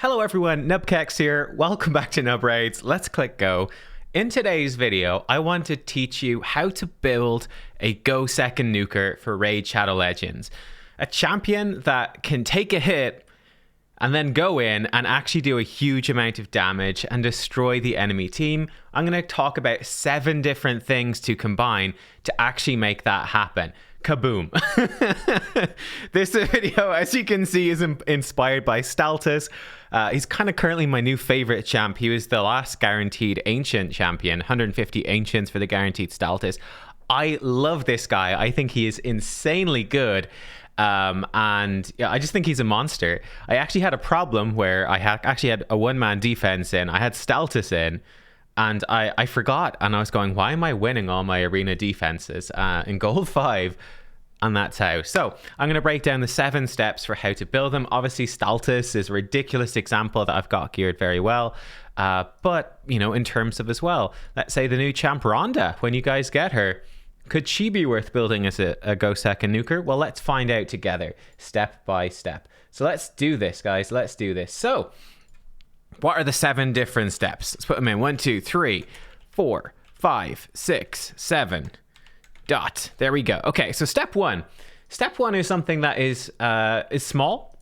Hello everyone, nubkeks here. Welcome back to Nub Raids. Let's click go. In today's video, I want to teach you how to build a go second nuker for Raid Shadow Legends. A champion that can take a hit and then go in and actually do a huge amount of damage and destroy the enemy team. I'm going to talk about 7 different things to combine to actually make that happen. Kaboom. This video, as you can see, is inspired by Staltus. He's kind of currently my new favorite champ. He was the last guaranteed ancient champion, 150 ancients for the guaranteed Staltus. I love this guy. I think he is insanely good. And yeah, I just think he's a monster. I actually had a problem where I actually had a one-man defense in. I had Staltus in. And I forgot, and I was going, why am I winning all my arena defenses in Gold 5? And that's how. So I'm going to break down the 7 steps for how to build them. Obviously, Staltus is a ridiculous example that I've got geared very well. But, you know, in terms of as well, let's say the new champ Rhonda, when you guys get her, could she be worth building as a go second nuker? Well, let's find out together, step by step. So let's do this, guys. Let's do this. So what are the 7 different steps? Let's put them in. 1, 2, 3, 4, 5, 6, 7. Dot. There we go. Okay, so step 1. Step 1 is something that is small,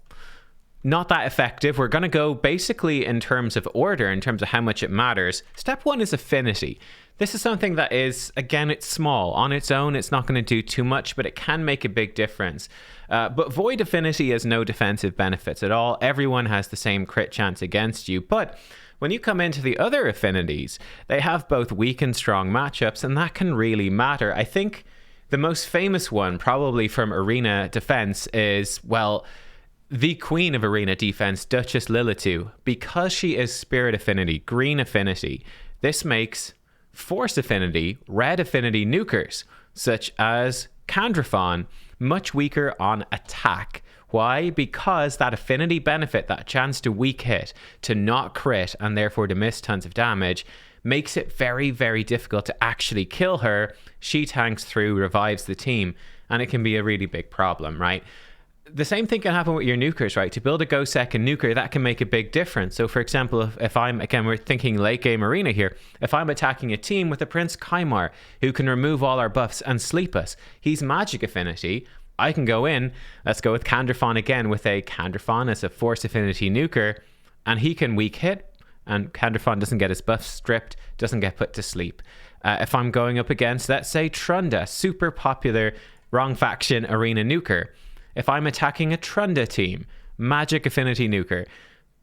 not that effective. We're going to go basically in terms of order, in terms of how much it matters. Step 1 is Affinity. This is something that is, again, it's small. On its own, it's not going to do too much, but it can make a big difference. But Void Affinity has no defensive benefits at all. Everyone has the same crit chance against you. But when you come into the other affinities, they have both weak and strong matchups, and that can really matter. I think the most famous one, probably from Arena Defense, is, well, the queen of Arena Defense, Duchess Lilitu. Because she is Spirit Affinity, Green Affinity, this makes Force Affinity, Red Affinity nukers, such as Candrafon, much weaker on attack. Why? Because that affinity benefit, that chance to weak hit, to not crit, and therefore to miss tons of damage, makes it very, very difficult to actually kill her. She tanks through, revives the team, and it can be a really big problem, right? The same thing can happen with your nukers, right? To build a go second nuker, that can make a big difference. So for example, if I'm, again, we're thinking late game arena here, if I'm attacking a team with a Prince Kymar who can remove all our buffs and sleep us, he's magic affinity, I can go in, let's go with Candrafon again, with a Candrafon as a Force Affinity nuker, and he can weak hit, and Candrafon doesn't get his buff stripped, doesn't get put to sleep. If I'm going up against, let's say, Trunda, super popular wrong faction arena nuker, if I'm attacking a Trunda team, magic affinity nuker,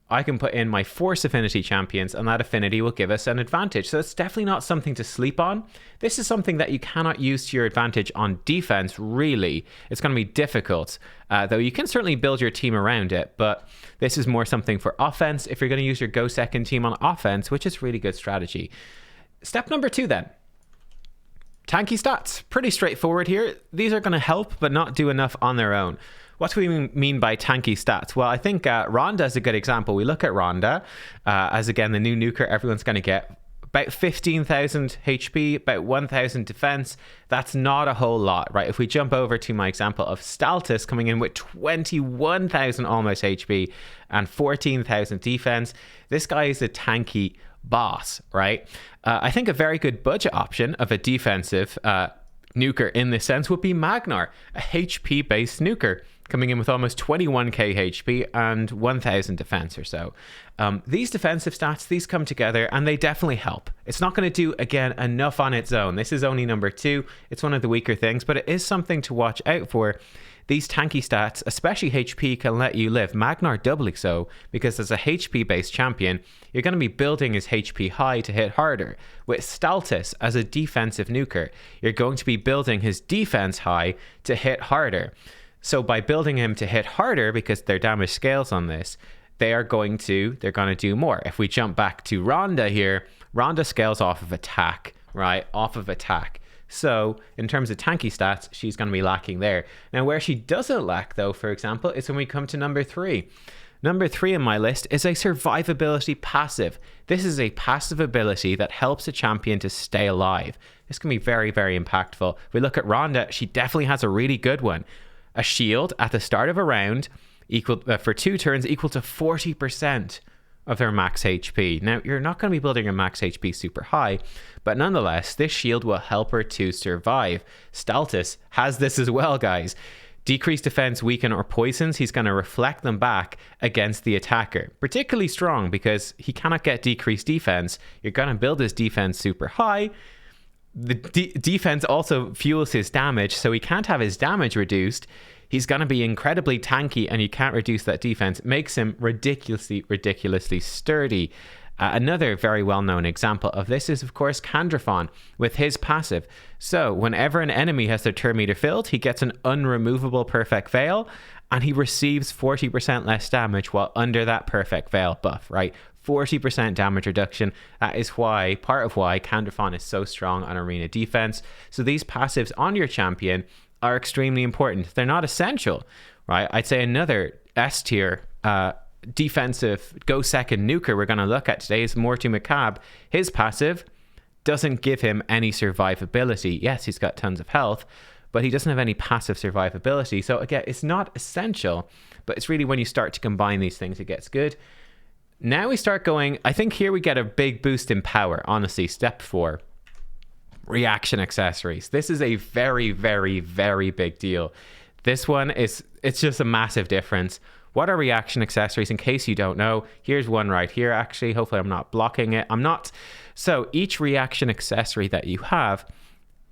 I can put in my Force Affinity champions, and that affinity will give us an advantage. So it's definitely not something to sleep on. This is something that you cannot use to your advantage on defense, really. It's going to be difficult, though you can certainly build your team around it, but this is more something for offense if you're going to use your go second team on offense, which is really good strategy. Step number 2 then. Tanky stats. Pretty straightforward here. These are going to help, but not do enough on their own. What do we mean by tanky stats? Well, I think Rhonda is a good example. We look at Rhonda as, again, the new nuker everyone's going to get. About 15,000 HP, about 1,000 defense. That's not a whole lot, right? If we jump over to my example of Staltus coming in with 21,000 almost HP and 14,000 defense, this guy is a tanky boss, right? I think a very good budget option of a defensive nuker in this sense would be Magnar, a HP based nuker coming in with almost 21k HP and 1000 defense or so. These defensive stats, these come together and they definitely help. It's not going to do, again, enough on its own. This is only number 2. It's one of the weaker things, but it is something to watch out for. These tanky stats, especially HP, can let you live. Magnar doubly so, because as a HP-based champion, you're going to be building his HP high to hit harder. With Staltus as a defensive nuker, you're going to be building his defense high to hit harder. So by building him to hit harder, because their damage scales on this, they're going to do more. If we jump back to Rhonda here, Rhonda scales off of attack, right? Off of attack. So in terms of tanky stats, she's going to be lacking there. Now where she doesn't lack though, for example, is when we come to number 3. Number 3 on my list is a survivability passive. This is a passive ability that helps a champion to stay alive. This can be very, very impactful. If we look at Rhonda, she definitely has a really good one. A shield at the start of a round. equal for 2 turns equal to 40% of their max HP. Now, you're not going to be building your max HP super high, but nonetheless, this shield will help her to survive. Staltis has this as well, guys. Decreased defense, weaken, or poisons, he's going to reflect them back against the attacker. Particularly strong because he cannot get decreased defense. You're going to build his defense super high. The defense also fuels his damage, so he can't have his damage reduced. He's going to be incredibly tanky, and you can't reduce that defense. It makes him ridiculously sturdy. Another very well-known example of this is, of course, Candrafon with his passive. So whenever an enemy has their turn meter filled, he gets an unremovable Perfect Veil, and he receives 40% less damage while under that Perfect Veil buff, right? 40% damage reduction. That is why, part of why Candrafon is so strong on arena defense. So these passives on your champion are extremely important. They're not essential, right? I'd say another S tier defensive go second nuker we're going to look at today is Mortu Macab. His passive doesn't give him any survivability. Yes, he's got tons of health, but he doesn't have any passive survivability. So again, it's not essential, but it's really when you start to combine these things, it gets good. Now we start going, I think here we get a big boost in power, honestly. Step 4. Reaction accessories. This is a very big deal. This one it's just a massive difference. What are reaction accessories? In case you don't know, here's one right here. Actually, hopefully I'm not blocking it. I'm not. So each reaction accessory that you have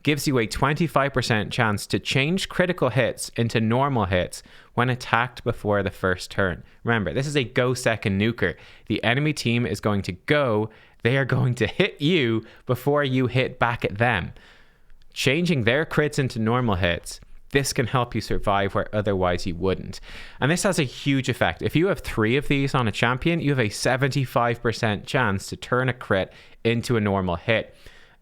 gives you a 25% chance to change critical hits into normal hits when attacked before the first turn. Remember, this is a go second nuker. The enemy team is going to go. They are going to hit you before you hit back at them. Changing their crits into normal hits, this can help you survive where otherwise you wouldn't. And this has a huge effect. If you have 3 of these on a champion, you have a 75% chance to turn a crit into a normal hit.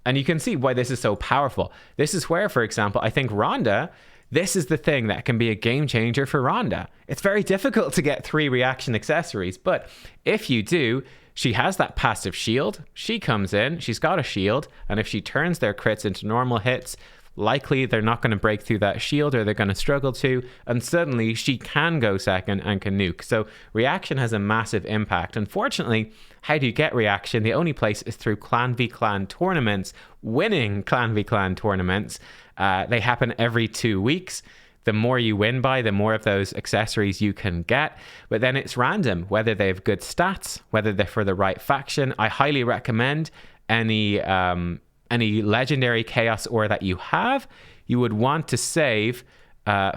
And you can see why this is so powerful. This is where, for example, I think Rhonda, this is the thing that can be a game changer for Rhonda. It's very difficult to get 3 reaction accessories, but if you do, she has that passive shield. She comes in, she's got a shield, and if she turns their crits into normal hits, likely they're not going to break through that shield, or they're going to struggle to, and suddenly she can go second and can nuke. So reaction has a massive impact. Unfortunately, how do you get reaction? The only place is through clan v clan tournaments. Winning clan v clan tournaments, they happen every 2 weeks. The more you win by, the more of those accessories you can get. But then it's random, whether they have good stats, whether they're for the right faction. I highly recommend any legendary chaos ore that you have, you would want to save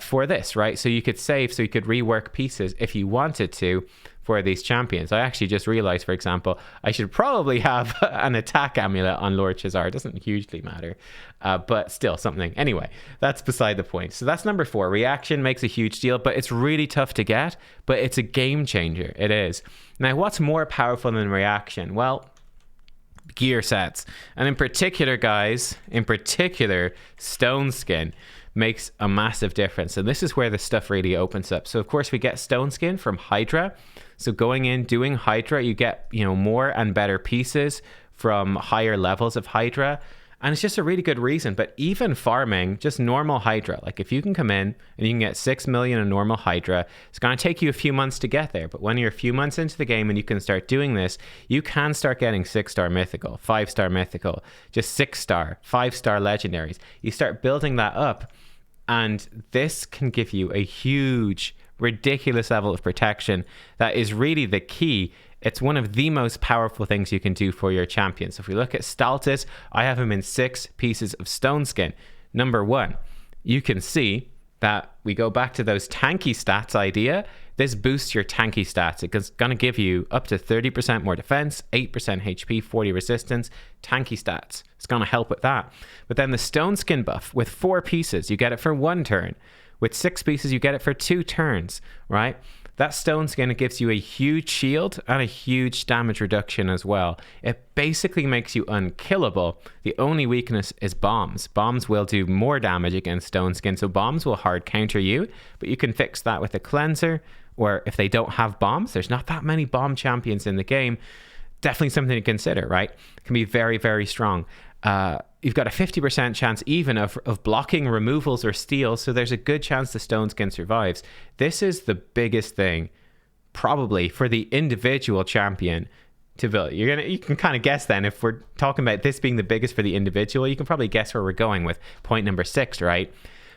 for this, right? So you could save, so you could rework pieces if you wanted to for these champions. I actually just realized, for example, I should probably have an attack amulet on Lord Chazar. It doesn't hugely matter, but still something. Anyway, that's beside the point. So that's number 4. Reaction makes a huge deal, but it's really tough to get, but it's a game changer. It is. Now, what's more powerful than reaction? Well, gear sets. And in particular, guys, Stone Skin makes a massive difference. And this is where the stuff really opens up. So of course we get Stone Skin from Hydra. So going in, doing Hydra, you get, more and better pieces from higher levels of Hydra. And it's just a really good reason. But even farming just normal Hydra, like if you can come in and you can get 6 million in normal Hydra, it's going to take you a few months to get there. But when you're a few months into the game and you can start doing this, you can start getting 6-star mythical, 5-star mythical, just 6-star, 5-star legendaries. You start building that up, and this can give you a huge, ridiculous level of protection that is really the key. It's one of the most powerful things you can do for your champion. So if we look at Staltis, I have him in 6 pieces of Stone Skin. Number 1, you can see that we go back to those tanky stats idea. This boosts your tanky stats. It's going to give you up to 30% more defense, 8% HP, 40 resistance, tanky stats. It's going to help with that. But then the Stone Skin buff with 4 pieces, you get it for 1 turn. With 6 pieces, you get it for 2 turns, right? That Stone Skin, it gives you a huge shield and a huge damage reduction as well. It basically makes you unkillable. The only weakness is bombs. Bombs will do more damage against Stone Skin, so bombs will hard counter you, but you can fix that with a cleanser, or if they don't have bombs, there's not that many bomb champions in the game, definitely something to consider, right? It can be very, very strong. you've got a 50% chance even of blocking removals or steals, so there's a good chance the stone skin survives. This is the biggest thing probably for the individual champion to build. You can kind of guess then, if we're talking about this being the biggest for the individual, you can probably guess where we're going with point number 6, right?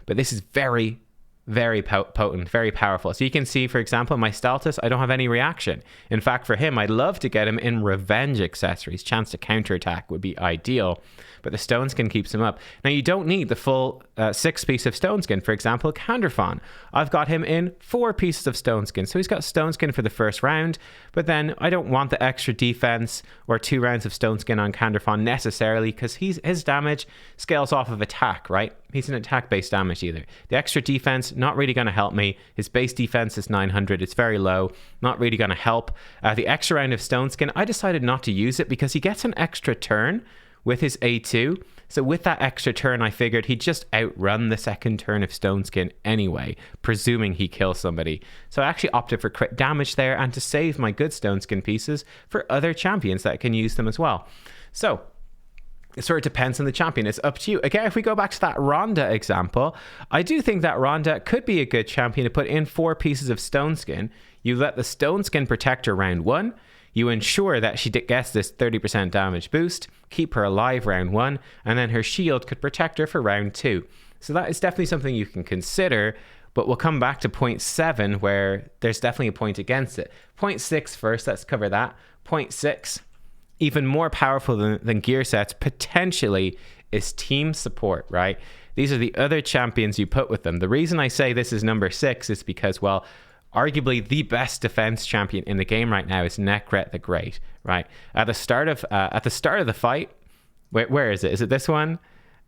But this is very, very potent, very powerful. So you can see, for example, my Staltus, I don't have any reaction. In fact, for him, I'd love to get him in revenge accessories. Chance to counterattack would be ideal, but the stone skin keeps him up. Now, you don't need the full 6 piece of stone skin. For example, Canderfon, I've got him in 4 pieces of stone skin. So he's got stone skin for the first round, but then I don't want the extra defense or 2 rounds of stone skin on Canderfon necessarily, because his damage scales off of attack, right? He's an attack-based damage either. The extra defense, not really going to help me. His base defense is 900. It's very low. Not really going to help. The extra round of stone skin, I decided not to use it because he gets an extra turn with his A2. So with that extra turn, I figured he'd just outrun the second turn of stone skin anyway, presuming he kills somebody. So I actually opted for crit damage there and to save my good stone skin pieces for other champions that can use them as well. So it sort of depends on the champion. It's up to you. Again, if we go back to that Rhonda example, I do think that Rhonda could be a good champion to put in 4 pieces of stone skin. You let the stone skin protect her round 1. You ensure that she gets this 30% damage boost, keep her alive round 1, and then her shield could protect her for round 2. So that is definitely something you can consider, but we'll come back to point 7 where there's definitely a point against it. Point 6 first, let's cover that. Point 6, even more powerful than gear sets, potentially, is team support, right? These are the other champions you put with them. The reason I say this is number 6 is because, well, arguably the best defense champion in the game right now is Nekret the Great, right? At the start of the fight, where is it? Is it this one?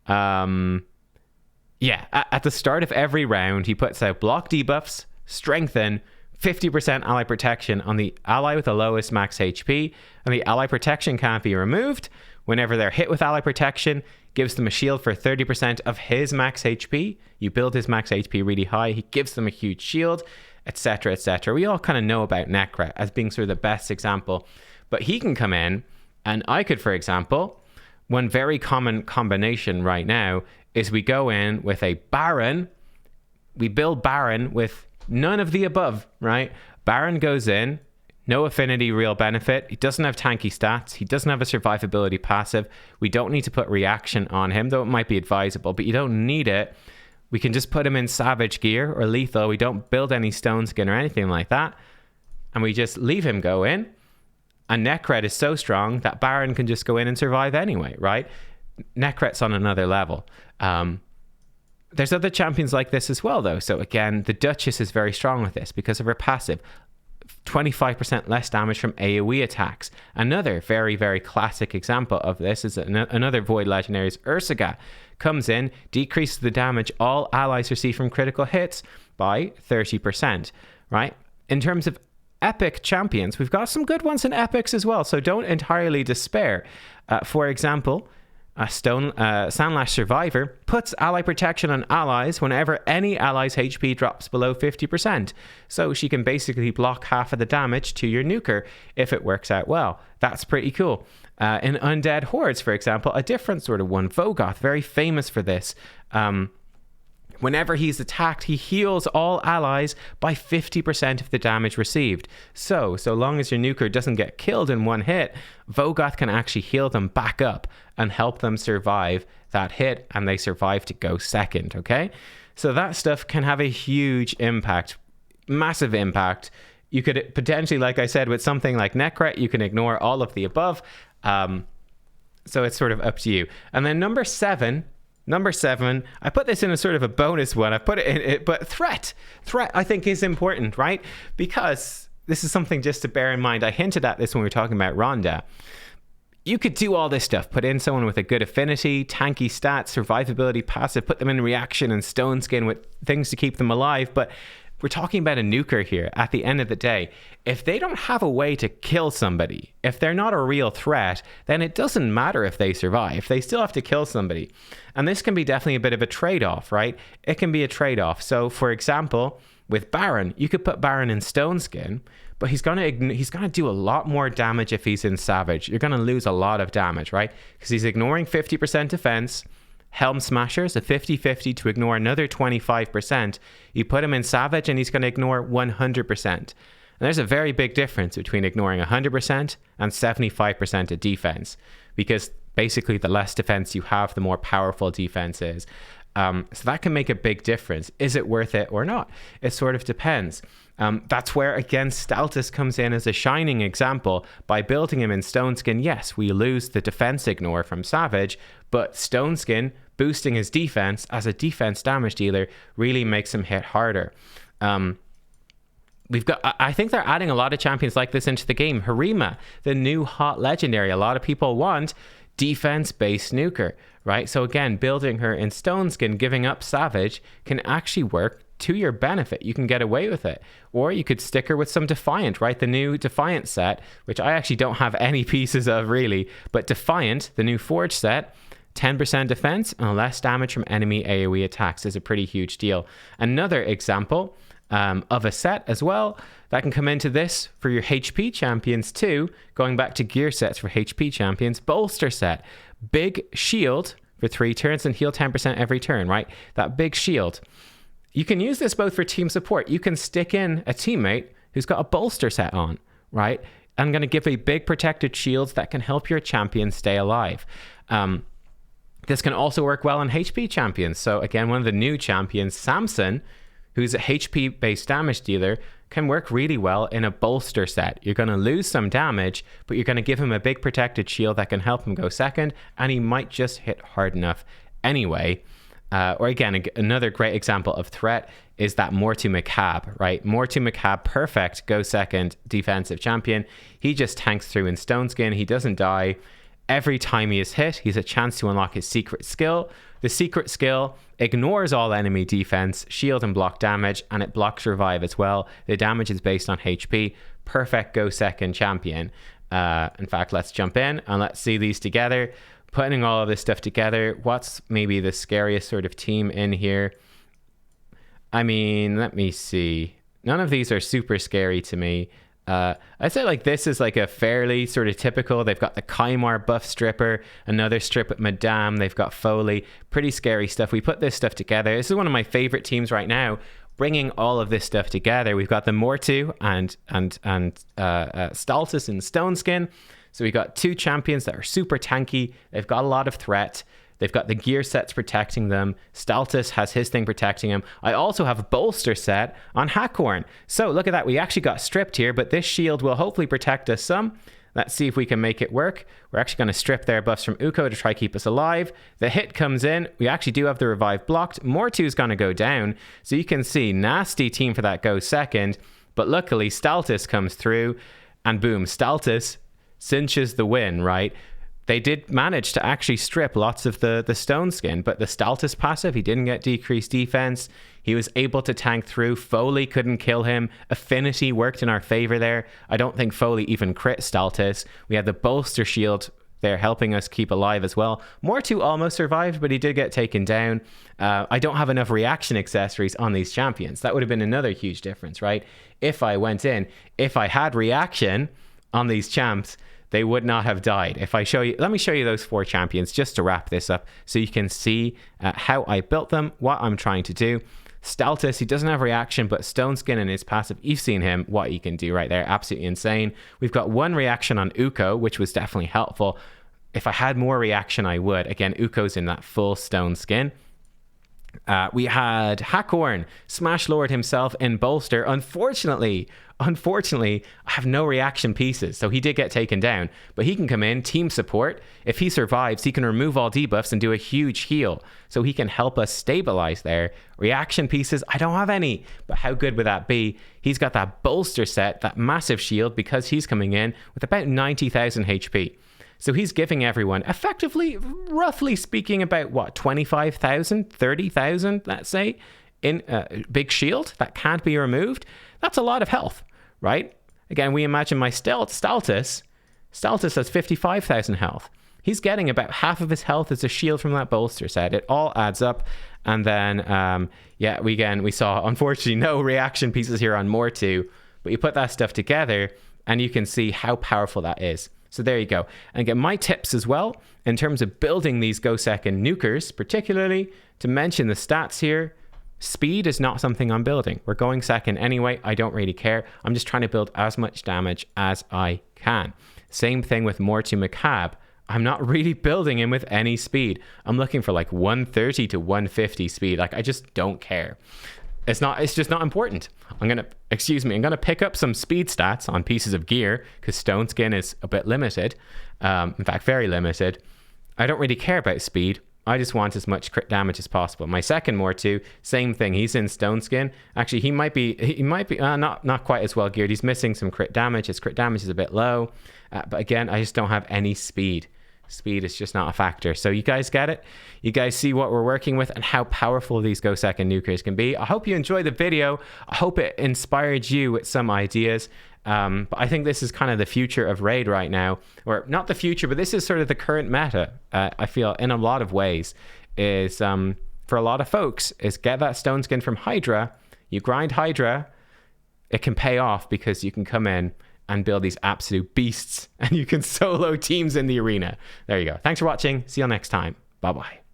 Yeah, at the start of every round, he puts out block debuffs, strengthen, 50% ally protection on the ally with the lowest max HP, and the ally protection can't be removed. Whenever they're hit with ally protection, gives them a shield for 30% of his max HP. You build his max HP really high, he gives them a huge shield, etc., etc. We all kind of know about Nekret as being sort of the best example, but he can come in, and I could, for example, one very common combination right now is we go in with a Baron, we build Baron with none of the above, right? Baron goes in, no affinity real benefit, he doesn't have tanky stats, he doesn't have a survivability passive, we don't need to put reaction on him, though it might be advisable, but you don't need it. We can just put him in savage gear or lethal. We don't build any stone skin or anything like that. And we just leave him go in. And Nekret is so strong that Baron can just go in and survive anyway, right? Nekret's on another level. There's other champions like this as well, though. So again, the Duchess is very strong with this because of her passive. 25% less damage from AoE attacks. Another very, very classic example of this is another Void Legendary's Ursaga. Comes in, decreases the damage all allies receive from critical hits by 30%, right? In terms of epic champions, we've got some good ones in epics as well, so don't entirely despair. For example, Sandlash Survivor puts ally protection on allies whenever any ally's HP drops below 50%. So she can basically block half of the damage to your nuker if it works out well. That's pretty cool. In Undead Hordes, for example, a different sort of one, Vogoth, very famous for this. Whenever he's attacked, he heals all allies by 50% of the damage received. So long as your nuker doesn't get killed in one hit, Vogoth can actually heal them back up and help them survive that hit, and they survive to go second, okay? So that stuff can have a huge impact, massive impact. You could potentially, like I said, with something like Nekret, you can ignore all of the above. So it's sort of up to you. And then number 7, I put this in a sort of a bonus one. I put it in it, but threat I think is important, right? Because this is something just to bear in mind. I hinted at this when we were talking about Rhonda. You could do all this stuff, put in someone with a good affinity, tanky stats, survivability passive, put them in reaction and stone skin with things to keep them alive, but we're talking about a nuker here at the end of the day. If they don't have a way to kill somebody, if they're not a real threat, then it doesn't matter if they survive. They still have to kill somebody. And this can be definitely a bit of a trade-off, right? It can be a trade-off. So, for example, With Baron, you could put Baron in Stone Skin, but he's gonna do a lot more damage if he's in Savage. You're gonna lose a lot of damage, right? Because he's ignoring 50% defense. Helm Smasher's a 50-50 to ignore another 25%. You put him in Savage and he's gonna ignore 100%. And there's a very big difference between ignoring 100% and 75% of defense, because basically the less defense you have, the more powerful defense is. So that can make a big difference. Is it worth it or not? It sort of depends. That's where, again, Staltus comes in as a shining example. By building him in Stone Skin, yes, we lose the defense ignore from Savage, but Stone Skin boosting his defense as a defense damage dealer really makes him hit harder. I think they're adding a lot of champions like this into the game. Harima, the new hot legendary. A lot of people want defense-based nuker, right? So again, building her in Stone Skin, giving up Savage, can actually work to your benefit. You can get away with it. Or you could stick her with some Defiant, right? The new Defiant set, which I actually don't have any pieces of really, but Defiant, the new Forge set, 10% defense and less damage from enemy AoE attacks is a pretty huge deal. Another example of a set as well that can come into this for your HP champions too, going back to gear sets for HP champions, Bolster set. Big shield for 3 turns and heal 10% every turn, right? That big shield. You can use this both for team support. You can stick in a teammate who's got a bolster set on, right? I'm going to give a big protected shield that can help your champion stay alive. This can also work well on HP champions. So again, one of the new champions, Samson, who's a HP-based damage dealer, can work really well in a bolster set. You're going to lose some damage, but you're going to give him a big protected shield that can help him go second, and he might just hit hard enough anyway. Or again, another great example of threat is that Mortu Macab, right? Mortu Macab, perfect go second defensive champion. He just tanks through in Stone Skin. He doesn't die. Every time he is hit, he has a chance to unlock his secret skill. The secret skill ignores all enemy defense, shield and block damage, and it blocks revive as well. The damage is based on HP. Perfect go second champion. In fact, let's jump in and let's see these together. Putting all of this stuff together, what's maybe the scariest sort of team in here? I mean, let me see. None of these are super scary to me. I'd say like this is like a fairly sort of typical. They've got the Kymar buff stripper, another strip with Madame. They've got Foley. Pretty scary stuff. We put this stuff together. This is one of my favorite teams right now, bringing all of this stuff together. We've got the Mortu and Staltus and Stone Skin. So we got 2 champions that are super tanky. They've got a lot of threat. They've got the gear sets protecting them. Staltus has his thing protecting him. I also have a bolster set on Hakorn. So look at that. We actually got stripped here, but this shield will hopefully protect us some. Let's see if we can make it work. We're actually going to strip their buffs from Uko to try to keep us alive. The hit comes in. We actually do have the revive blocked. Mortu's going to go down. So you can see nasty team for that go second. But luckily, Staltus comes through. And boom, Staltus cinches the win, right? They did manage to actually strip lots of the Stone Skin, but the Staltus passive, he didn't get decreased defense. He was able to tank through. Foley couldn't kill him. Affinity worked in our favor there. I don't think Foley even crit Staltus. We had the bolster shield there helping us keep alive as well. Mortu almost survived, but he did get taken down. I don't have enough reaction accessories on these champions. That would have been another huge difference, right? If I went in, if I had reaction on these champs, they would not have died. If I show you, let me show you those 4 champions just to wrap this up so you can see how I built them, what I'm trying to do. Staltus, he doesn't have reaction, but Stone Skin and his passive, you've seen him, what he can do right there. Absolutely insane. We've got 1 reaction on Uko, which was definitely helpful. If I had more reaction, I would. Again, Uko's in that full Stone Skin. We had Hakorn, Smash Lord himself in bolster. Unfortunately, I have no reaction pieces, so he did get taken down, but he can come in, team support. If he survives, he can remove all debuffs and do a huge heal, so he can help us stabilize there. Reaction pieces, I don't have any, but how good would that be? He's got that bolster set, that massive shield, because he's coming in with about 90,000 HP. So he's giving everyone, effectively, roughly speaking, about what, 25,000, 30,000, let's say, in a big shield that can't be removed. That's a lot of health, right? Again, we imagine my Staltus has 55,000 health. he's getting about half of his health as a shield from that bolster set. It all adds up. And then, yeah, we saw, unfortunately, no reaction pieces here on Mortu, but you put that stuff together and you can see how powerful that is. So there you go. And again, my tips as well, in terms of building these go second nukers, particularly to mention the stats here, speed is not something I'm building. We're going second anyway. I don't really care. I'm just trying to build as much damage as I can. Same thing with Mortu Macab. I'm not really building him with any speed. I'm looking for like 130 to 150 speed. Like, I just don't care. It's just not important. I'm gonna pick up some speed stats on pieces of gear because Stone Skin is a bit limited. In fact, very limited. I don't really care about speed. I just want as much crit damage as possible. My second Mortu, same thing. He's in Stone Skin. Actually, he might be not quite as well geared. He's missing some crit damage. His crit damage is a bit low. But again, I just don't have any speed. Speed is just not a factor. So you guys get it? You guys see what we're working with and how powerful these go second nukers can be. I hope you enjoyed the video. I hope it inspired you with some ideas. But I think this is kind of the future of Raid right now. Or not the future, but this is sort of the current meta. I feel in a lot of ways is, for a lot of folks, is get that Stone Skin from Hydra. You grind Hydra. It can pay off because you can come in and build these absolute beasts, and you can solo teams in the arena. There you go. Thanks for watching. See you next time. Bye-bye.